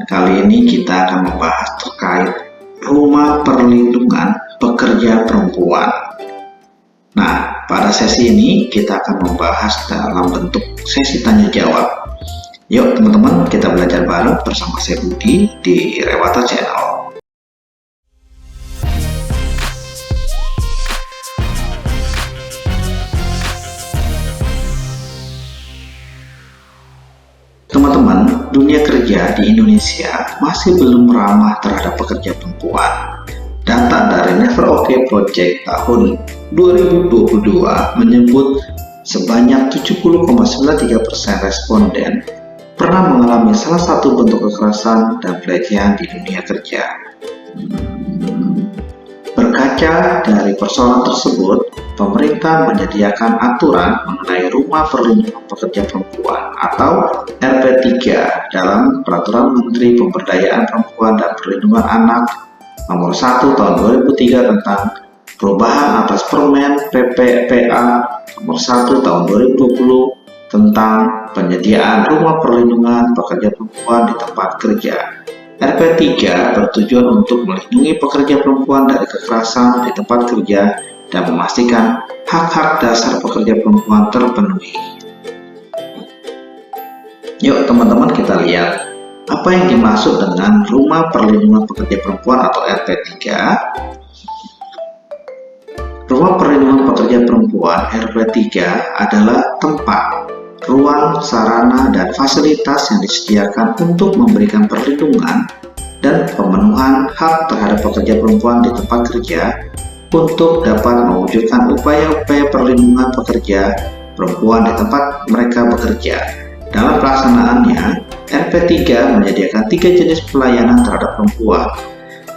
Kali ini kita akan membahas terkait rumah perlindungan pekerja perempuan. Nah, pada sesi ini kita akan membahas dalam bentuk sesi tanya jawab. Yuk teman-teman, kita belajar bareng bersama saya Budi di Rewata Channel. Teman-teman, dunia kerja di Indonesia masih belum ramah terhadap pekerja perempuan. Data dari Never OK Project tahun 2022 menyebut sebanyak 70,93% responden pernah mengalami salah satu bentuk kekerasan dan pelecehan di dunia kerja. Berkaca dari persoalan tersebut, pemerintah menyediakan aturan mengenai Rumah Perlindungan Pekerja Perempuan atau RP3 dalam Peraturan Menteri Pemberdayaan Perempuan dan Perlindungan Anak Nomor 1 Tahun 2003 tentang perubahan atas Permen PPPA Nomor 1 Tahun 2020 tentang penyediaan Rumah Perlindungan Pekerja Perempuan di tempat kerja. RP3 bertujuan untuk melindungi pekerja perempuan dari kekerasan di tempat kerja dan memastikan hak-hak dasar pekerja perempuan terpenuhi. Yuk teman-teman, kita lihat apa yang dimaksud dengan Rumah Perlindungan Pekerja Perempuan atau RP3. Rumah Perlindungan Pekerja Perempuan RP3 adalah tempat, ruang, sarana, dan fasilitas yang disediakan untuk memberikan perlindungan dan pemenuhan hak terhadap pekerja perempuan di tempat kerja untuk dapat mewujudkan upaya-upaya perlindungan pekerja perempuan di tempat mereka bekerja. Dalam pelaksanaannya, RP3 menyediakan 3 jenis pelayanan terhadap perempuan: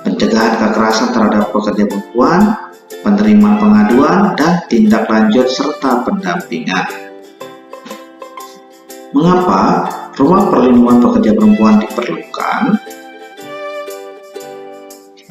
pencegahan kekerasan terhadap pekerja perempuan, penerimaan pengaduan, dan tindak lanjut serta pendampingan. Mengapa Rumah Perlindungan Pekerja Perempuan diperlukan?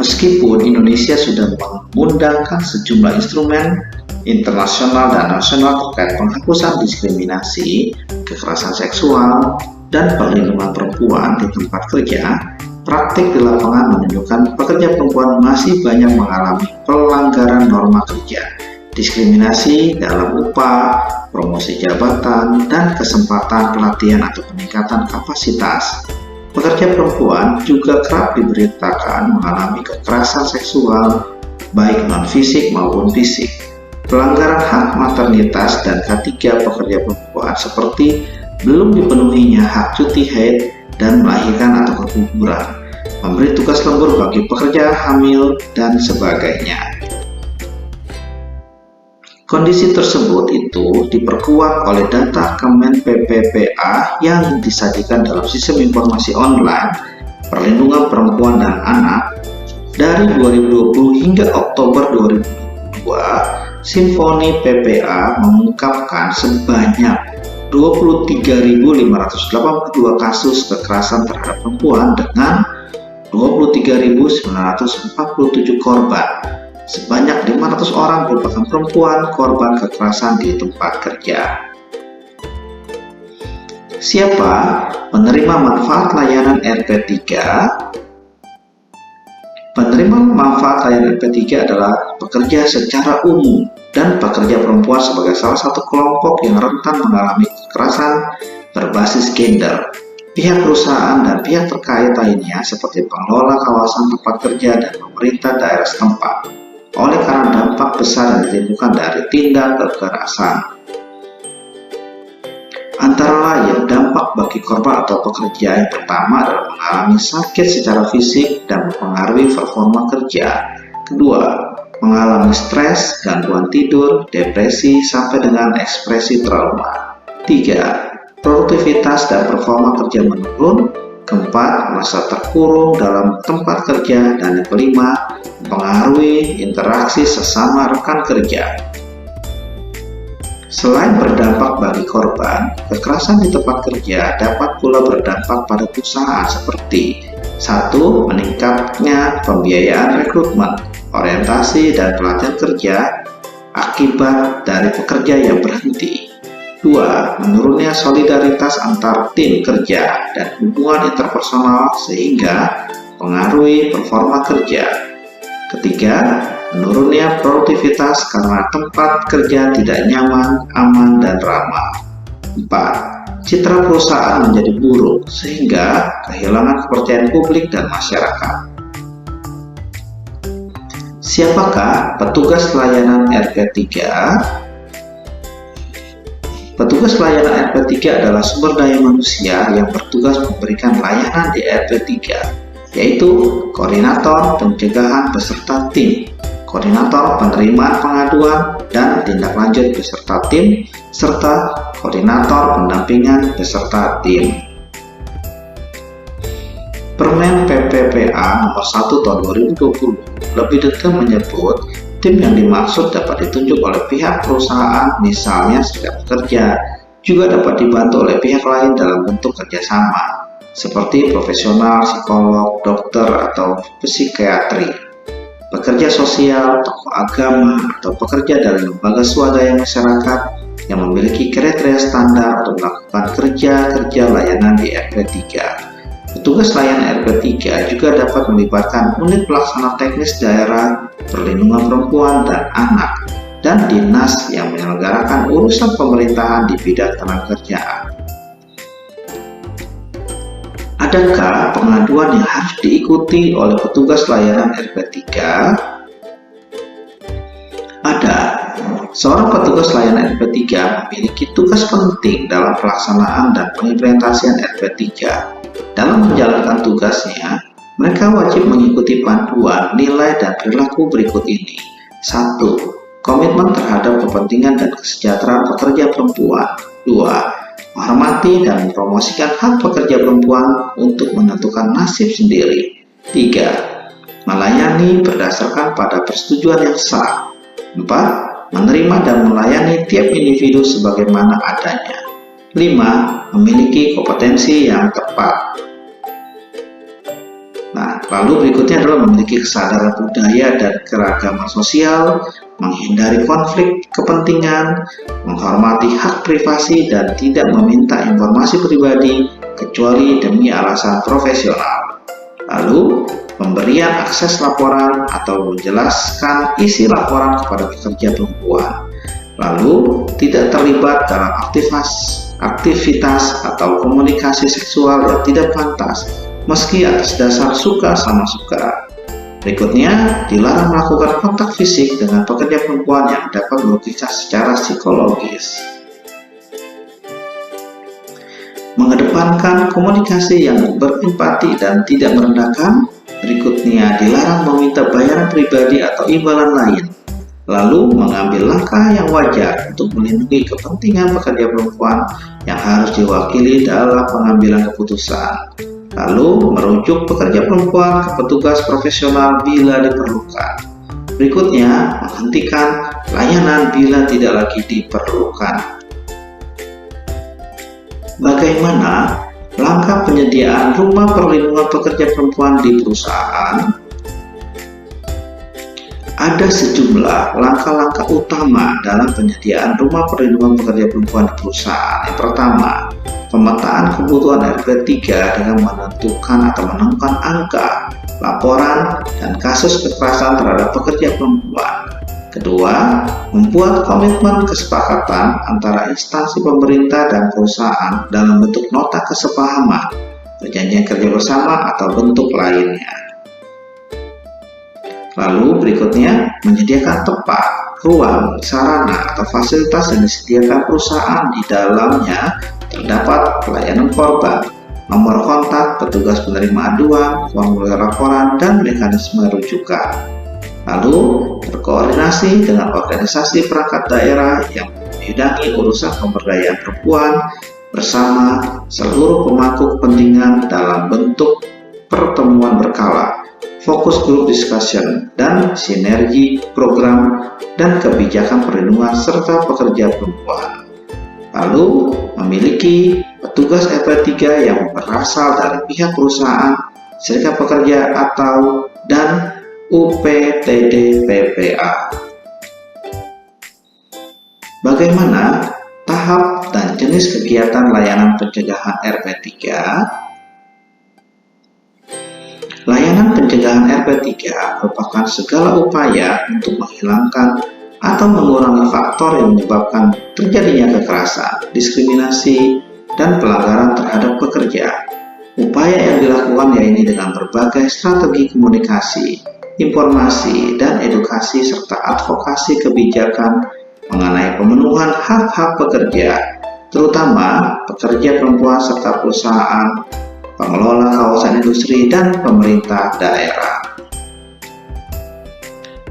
Meskipun Indonesia sudah mengundangkan sejumlah instrumen internasional dan nasional terkait penghapusan diskriminasi, kekerasan seksual, dan perlindungan perempuan di tempat kerja, praktik di lapangan menunjukkan pekerja perempuan masih banyak mengalami pelanggaran norma kerja, diskriminasi dalam upah, promosi jabatan, dan kesempatan pelatihan atau peningkatan kapasitas. Pekerja perempuan juga kerap diberitakan mengalami kekerasan seksual, baik non-fisik maupun fisik. Pelanggaran hak maternitas dan K3 pekerja perempuan seperti belum dipenuhinya hak cuti haid dan melahirkan atau keguguran, memberi tugas lembur bagi pekerja hamil, dan sebagainya. Kondisi tersebut itu diperkuat oleh data Kemen PPPA yang disajikan dalam sistem informasi online perlindungan perempuan dan anak dari 2020 hingga Oktober 2022. Simfoni PPA mengungkapkan sebanyak 23.582 kasus kekerasan terhadap perempuan dengan 23.947 korban. Sebanyak 500 orang merupakan perempuan korban kekerasan di tempat kerja. Siapa penerima manfaat layanan RP3? Penerima manfaat layanan RP3 adalah pekerja secara umum dan pekerja perempuan sebagai salah satu kelompok yang rentan mengalami kekerasan berbasis gender. Pihak perusahaan dan pihak terkait lainnya seperti pengelola kawasan tempat kerja dan pemerintah daerah setempat, oleh karena dampak besar yang ditimbulkan dari tindak kekerasan. Antara lain, dampak bagi korban atau pekerja yang pertama adalah mengalami sakit secara fisik dan mempengaruhi performa kerja. Kedua, mengalami stres, gangguan tidur, depresi, sampai dengan ekspresi trauma. Tiga, produktivitas dan performa kerja menurun. Keempat, merasa terkurung dalam tempat kerja. Dan yang kelima, mempengaruhi interaksi sesama rekan kerja. Selain berdampak bagi korban, kekerasan di tempat kerja dapat pula berdampak pada perusahaan seperti 1. Meningkatnya pembiayaan rekrutmen, orientasi, dan pelatihan kerja akibat dari pekerja yang berhenti. 2. 2. Menurunnya solidaritas antar tim kerja dan hubungan interpersonal sehingga mengaruhi performa kerja. Ketiga, menurunnya produktivitas karena tempat kerja tidak nyaman, aman, dan ramah. 4. Citra perusahaan menjadi buruk sehingga kehilangan kepercayaan publik dan masyarakat. Siapakah petugas layanan RP3? Petugas layanan RP3 adalah sumber daya manusia yang bertugas memberikan layanan di RP3, yaitu koordinator pencegahan beserta tim, koordinator penerimaan pengaduan dan tindak lanjut beserta tim, serta koordinator pendampingan beserta tim. Permen PPPA nomor 1 tahun 2020 lebih detail menyebut tim yang dimaksud dapat ditunjuk oleh pihak perusahaan, misalnya serikat pekerja, juga dapat dibantu oleh pihak lain dalam bentuk kerjasama, seperti profesional, psikolog, dokter, atau psikiatri, pekerja sosial, tokoh agama, atau pekerja dari lembaga swadaya masyarakat yang memiliki kriteria standar untuk melakukan kerja layanan di RP3. Petugas layanan RP3 juga dapat melibatkan unit pelaksana teknis daerah, perlindungan perempuan dan anak, dan dinas yang menyelenggarakan urusan pemerintahan di bidang ketenagakerjaan. Adakah pengaduan yang harus diikuti oleh petugas layanan RP3? Ada. Seorang petugas layanan RP3 memiliki tugas penting dalam pelaksanaan dan pengimplementasian RP3. Dalam menjalankan tugasnya, mereka wajib mengikuti panduan, nilai, dan perilaku berikut ini. 1. Komitmen terhadap kepentingan dan kesejahteraan pekerja perempuan. 2. Menghormati dan mempromosikan hak pekerja perempuan untuk menentukan nasib sendiri. 3. Melayani berdasarkan pada persetujuan yang sah. 4. Menerima dan melayani tiap individu sebagaimana adanya. 5. Memiliki kompetensi yang tepat. Lalu berikutnya adalah memiliki kesadaran budaya dan keragaman sosial, menghindari konflik kepentingan, menghormati hak privasi dan tidak meminta informasi pribadi kecuali demi alasan profesional. Lalu, pemberian akses laporan atau menjelaskan isi laporan kepada pekerja perempuan. Lalu, tidak terlibat dalam aktivitas atau komunikasi seksual yang tidak pantas, meski atas dasar suka sama suka. Berikutnya, dilarang melakukan kontak fisik dengan pekerja perempuan yang dapat merugikan secara psikologis. Mengedepankan komunikasi yang berempati dan tidak merendahkan. Berikutnya, dilarang meminta bayaran pribadi atau imbalan lain. Lalu, mengambil langkah yang wajar untuk melindungi kepentingan pekerja perempuan yang harus diwakili dalam pengambilan keputusan. Lalu, merujuk pekerja perempuan ke petugas profesional bila diperlukan. Berikutnya, menghentikan layanan bila tidak lagi diperlukan. Bagaimana langkah penyediaan rumah perlindungan pekerja perempuan di perusahaan? Ada sejumlah langkah-langkah utama dalam penyediaan rumah perlindungan pekerja perempuan di perusahaan. Yang pertama, pemetaan kebutuhan RP3 dengan menentukan atau menemukan angka, laporan, dan kasus kekerasan terhadap pekerja perempuan. Kedua, membuat komitmen kesepakatan antara instansi pemerintah dan perusahaan dalam bentuk nota kesepahaman, perjanjian kerja bersama, atau bentuk lainnya. Lalu berikutnya, menyediakan tempat, ruang, sarana, atau fasilitas yang disediakan perusahaan di dalamnya terdapat pelayanan korban, nomor kontak, petugas penerima aduan, formulir laporan, dan mekanisme rujukan. Lalu, berkoordinasi dengan organisasi perangkat daerah yang membidangi urusan pemberdayaan perempuan bersama seluruh pemangku kepentingan dalam bentuk pertemuan berkala, fokus group discussion, dan sinergi program dan kebijakan perlindungan serta pekerja perempuan. Lalu, memiliki petugas RP3 yang berasal dari pihak perusahaan, serikat pekerja, atau dan UPTD PPA. Bagaimana tahap dan jenis kegiatan layanan pencegahan RP3. Layanan pencegahan RP3 merupakan segala upaya untuk menghilangkan atau mengurangi faktor yang menyebabkan terjadinya kekerasan, diskriminasi, dan pelanggaran terhadap pekerja. Upaya yang dilakukan yaitu dengan berbagai strategi komunikasi, informasi, dan edukasi serta advokasi kebijakan mengenai pemenuhan hak-hak pekerja, terutama pekerja perempuan serta perusahaan, pengelola kawasan industri, dan pemerintah daerah.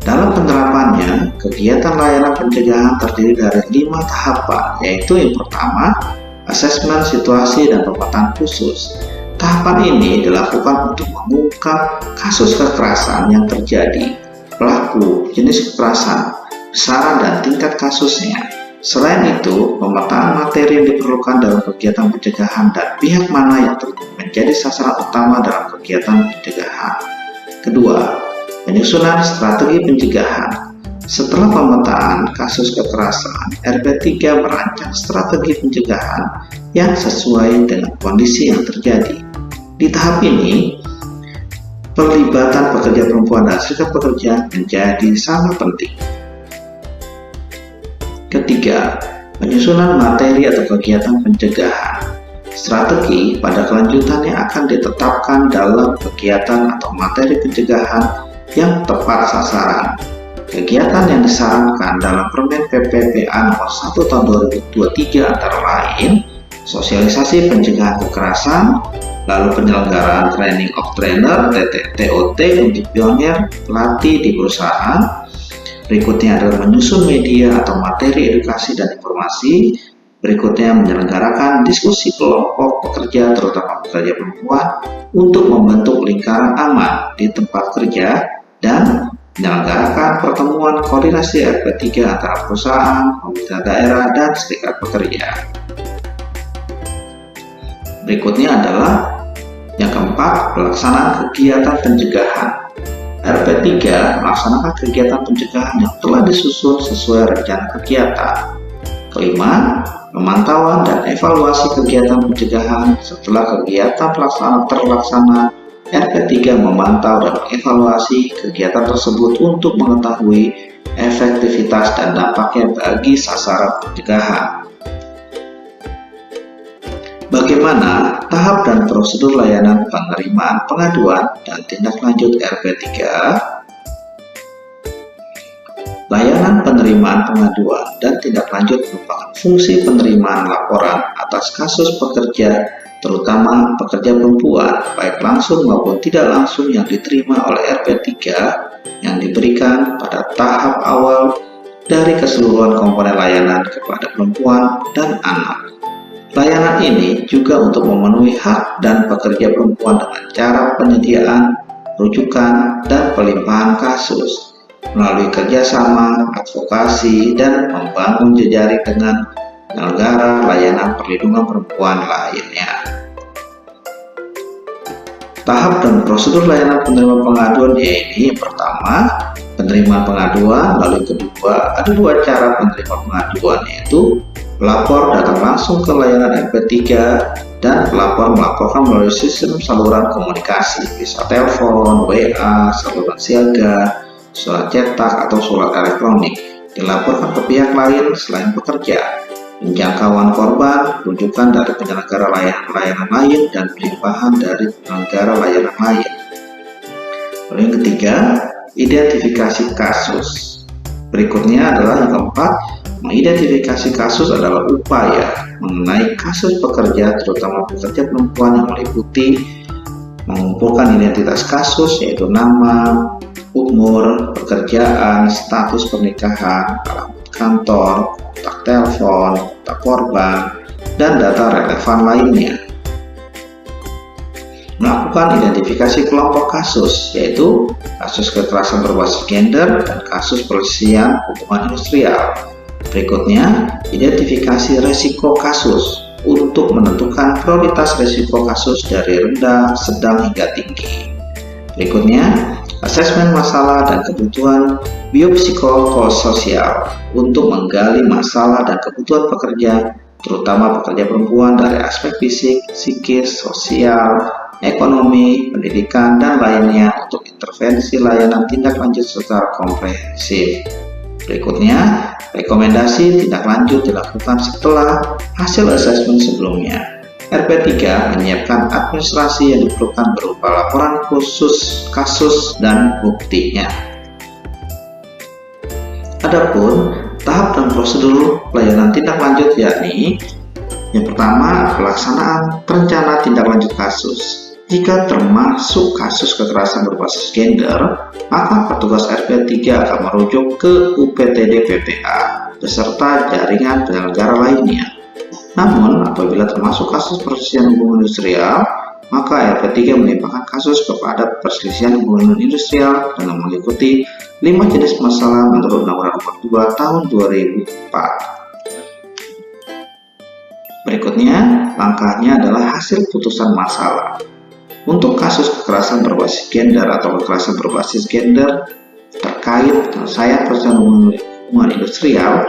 Dalam penerapannya, kegiatan layanan pencegahan terdiri dari 5 tahapan, yaitu yang pertama, asesmen situasi dan pemetaan khusus. Tahapan ini dilakukan untuk mengungkap kasus kekerasan yang terjadi, pelaku, jenis kekerasan, besaran dan tingkat kasusnya. Selain itu, pemetaan materi yang diperlukan dalam kegiatan pencegahan dan pihak mana yang menjadi sasaran utama dalam kegiatan pencegahan. Kedua, penyusunan strategi pencegahan. Setelah pemetaan kasus kekerasan, RP3 merancang strategi pencegahan yang sesuai dengan kondisi yang terjadi. Di tahap ini, perlibatan pekerja perempuan dan serikat pekerja menjadi sangat penting. Ketiga, penyusunan materi atau kegiatan pencegahan. Strategi pada kelanjutannya akan ditetapkan dalam kegiatan atau materi pencegahan yang tepat sasaran. Kegiatan yang disarankan dalam Permen PPPA nomor 1 tahun 2023 antara lain sosialisasi pencegahan kekerasan, lalu penyelenggaraan training of trainer TOT untuk pionir pelatih di perusahaan. Berikutnya adalah menyusun media atau materi edukasi dan informasi. Berikutnya menyelenggarakan diskusi kelompok pekerja terutama pekerja perempuan untuk membentuk lingkaran aman di tempat kerja dan menyelenggarakan pertemuan koordinasi RP3 antara perusahaan, pemerintah daerah, dan serikat pekerja. Berikutnya adalah yang keempat, pelaksanaan kegiatan pencegahan. RP3 melaksanakan kegiatan pencegahan yang telah disusun sesuai rencana kegiatan. Kelima, pemantauan dan evaluasi kegiatan pencegahan. Setelah kegiatan terlaksana, RP3 memantau dan mengevaluasi kegiatan tersebut untuk mengetahui efektivitas dan dampaknya bagi sasaran pencegahan. Bagaimana tahap dan prosedur layanan penerimaan pengaduan dan tindak lanjut RP3? Layanan penerimaan pengaduan dan tindak lanjut merupakan fungsi penerimaan laporan atas kasus pekerja, terutama pekerja perempuan, baik langsung maupun tidak langsung yang diterima oleh RP3 yang diberikan pada tahap awal dari keseluruhan komponen layanan kepada perempuan dan anak. Layanan ini juga untuk memenuhi hak dan pekerja perempuan dengan cara penyediaan, rujukan, dan pelimpahan kasus melalui kerjasama, advokasi, dan membangun jejaring dengan penyelenggara layanan perlindungan perempuan lainnya. Tahap dan prosedur layanan penerima pengaduan yaitu yang pertama, penerima pengaduan, lalu kedua, ada 2 cara penerima pengaduan yaitu pelapor datang langsung ke layanan RP3 dan pelapor melaporkan melalui sistem saluran komunikasi, bisa telepon, WA, saluran siaga, surat cetak, atau surat elektronik, dilaporkan ke pihak lain selain pekerja, penjangkauan korban, rujukan dari penyelenggara layanan lain, dan pelimpahan dari penyelenggara layanan lain. Lalu yang ketiga, identifikasi kasus. Berikutnya adalah yang keempat, mengidentifikasi kasus adalah upaya mengenai kasus pekerja, terutama pekerja perempuan yang meliputi mengumpulkan identitas kasus yaitu nama, umur, pekerjaan, status pernikahan, alamat kantor, kontak telepon, kontak korban, dan data relevan lainnya. Melakukan identifikasi kelompok kasus yaitu kasus kekerasan berbasis gender dan kasus perselisihan hubungan industrial. Berikutnya, identifikasi resiko kasus untuk menentukan prioritas resiko kasus dari rendah, sedang, hingga tinggi. Berikutnya, asesmen masalah dan kebutuhan biopsikososial untuk menggali masalah dan kebutuhan pekerja, terutama pekerja perempuan dari aspek fisik, psikis, sosial, ekonomi, pendidikan, dan lainnya untuk intervensi layanan tindak lanjut secara komprehensif. Berikutnya, rekomendasi tindak lanjut dilakukan setelah hasil asesmen sebelumnya. RP3 menyiapkan administrasi yang diperlukan berupa laporan khusus kasus dan buktinya. Adapun tahap dan prosedur pelayanan tindak lanjut yakni yang pertama, pelaksanaan rencana tindak lanjut kasus. Jika termasuk kasus kekerasan berbasis gender, maka petugas RP3 akan merujuk ke UPTD PPA beserta jaringan penyelenggara lainnya. Namun, apabila termasuk kasus perselisihan hubungan industrial, maka RP3 melimpahkan kasus kepada perselisihan hubungan industrial dengan mengikuti 5 jenis masalah menurut Undang-Undang Nomor 2 Tahun 2004. Berikutnya, langkahnya adalah hasil putusan masalah. Untuk kasus kekerasan berbasis gender atau kekerasan berbasis gender terkait penyelesaian perselisihan hubungan industrial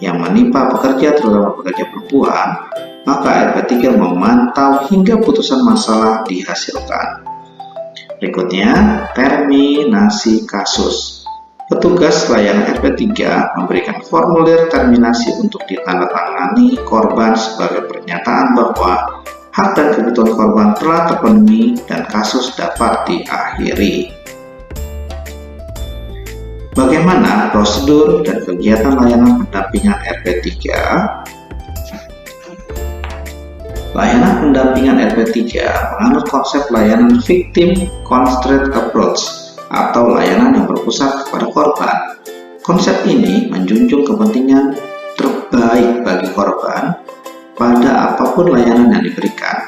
yang menimpa pekerja, terutama pekerja perempuan, maka RP3 memantau hingga putusan masalah dihasilkan. Berikutnya, terminasi kasus. Petugas layanan RP3 memberikan formulir terminasi untuk ditandatangani korban sebagai pernyataan bahwa hak dan kebutuhan korban telah terpenuhi dan kasus dapat diakhiri. Bagaimana prosedur dan kegiatan layanan pendampingan RP3? Layanan pendampingan RP3 menganut konsep layanan victim constraint approach atau layanan yang berpusat kepada korban. Konsep ini menjunjung kepentingan terbaik bagi korban pada apapun layanan yang diberikan.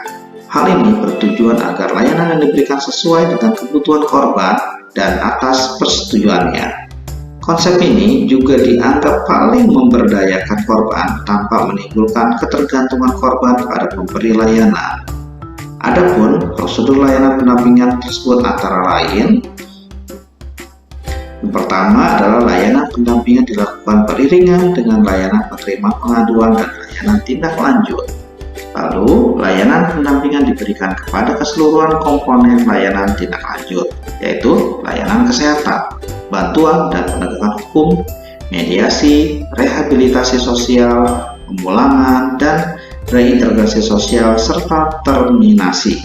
Hal ini bertujuan agar layanan yang diberikan sesuai dengan kebutuhan korban dan atas persetujuannya. Konsep ini juga dianggap paling memberdayakan korban tanpa menimbulkan ketergantungan korban pada pemberi layanan. Adapun prosedur layanan pendampingan tersebut antara lain, yang pertama adalah layanan pendampingan dilakukan beriringan dengan layanan penerima pengaduan dan layanan tindak lanjut. Lalu, layanan pendampingan diberikan kepada keseluruhan komponen layanan tindak lanjut, yaitu layanan kesehatan, bantuan dan penegakan hukum, mediasi, rehabilitasi sosial, pemulangan, dan reintegrasi sosial, serta terminasi.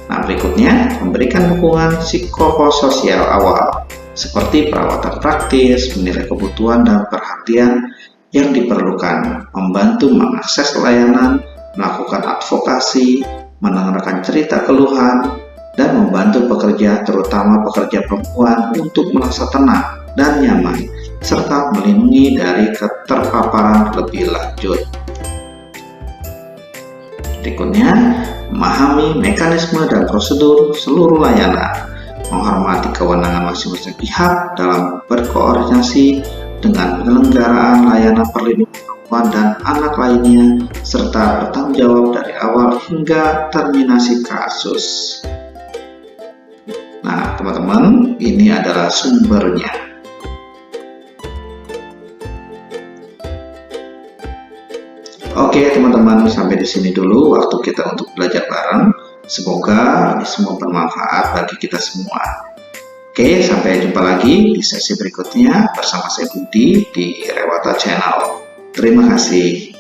Nah, berikutnya, memberikan dukungan psikososial awal, seperti perawatan praktis, menilai kebutuhan dan perhatian yang diperlukan, membantu mengakses layanan, melakukan advokasi, mendengarkan cerita keluhan, dan membantu pekerja, terutama pekerja perempuan, untuk merasa tenang dan nyaman, serta melindungi dari keterpaparan lebih lanjut. Berikutnya, memahami mekanisme dan prosedur seluruh layanan, menghormati kewenangan masing-masing pihak dalam berkoordinasi dengan penyelenggaraan layanan perlindungan perempuan dan anak lainnya, serta bertanggung jawab dari awal hingga terminasi kasus. Nah, teman-teman, ini adalah sumbernya. Oke, teman-teman, sampai di sini dulu waktu kita untuk belajar bareng. Semoga ini semua bermanfaat bagi kita semua. Oke, sampai jumpa lagi di sesi berikutnya bersama saya Budi di Rewata Channel. Terima kasih.